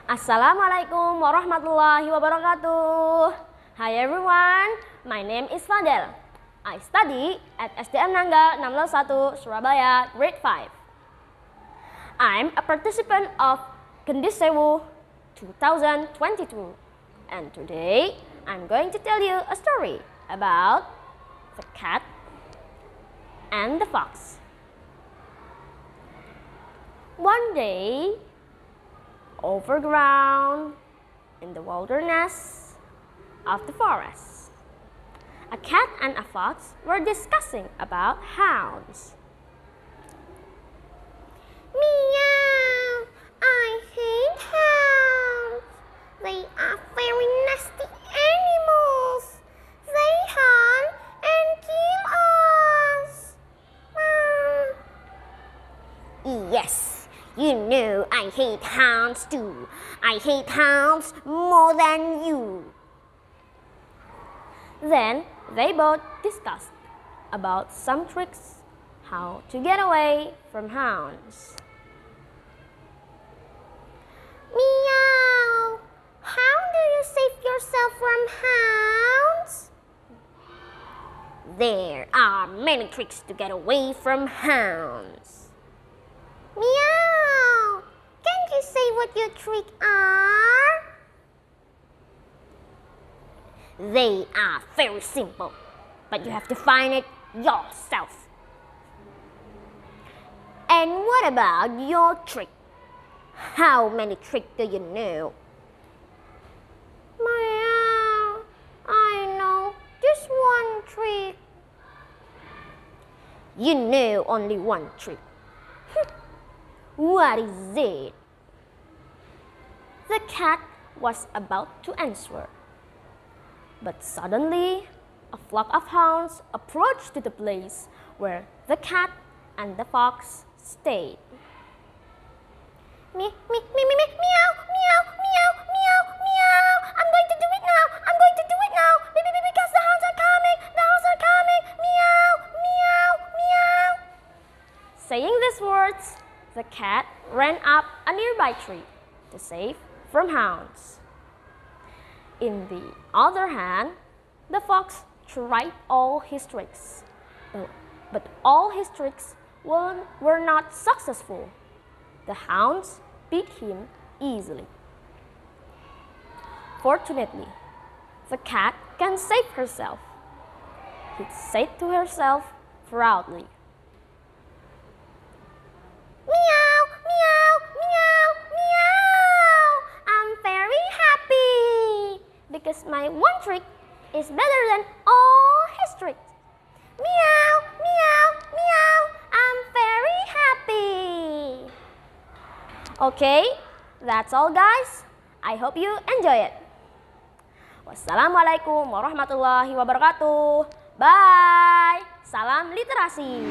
Assalamualaikum warahmatullahi wabarakatuh. Hi everyone, my name is Fadel. I study at SDM Nangga 601 Surabaya, grade 5. I'm a participant of Geni 2022. And today, I'm going to tell you a story about the cat and the fox. One day, overground in the wilderness of the forest, a cat and a fox were discussing about hounds. Meow! I hate hounds. They are very nasty animals. They hunt and kill us. Yes, you know I hate hounds too. I hate hounds more than you. Then they both discussed about some tricks how to get away from hounds. Meow! How do you save yourself from hounds? There are many tricks to get away from hounds. Meow! Can you say what your tricks are? They are very simple, but you have to find it yourself. And what about your trick? How many tricks do you know? Meow! I know just one trick. You know only one trick. What is it? The cat was about to answer, but suddenly a flock of hounds approached to the place where the cat and the fox stayed. Meow, meow, meow, meow, meow, meow. I'm going to do it now. I'm going to do it now. Because the hounds are coming. The hounds are coming. Meow, meow, meow. Saying these words, the cat ran up a nearby tree to save from hounds. In the other hand, the fox tried all his tricks, but all his tricks were not successful. The hounds beat him easily. Fortunately, the cat can save herself, he said to herself proudly. Meow, meow, meow, meow. I'm very happy because my one trick is better than all his tricks. Meow, meow, meow. I'm very happy. Okay, that's all guys. I hope you enjoy it. Wassalamualaikum warahmatullahi wabarakatuh. Bye. Salam literasi.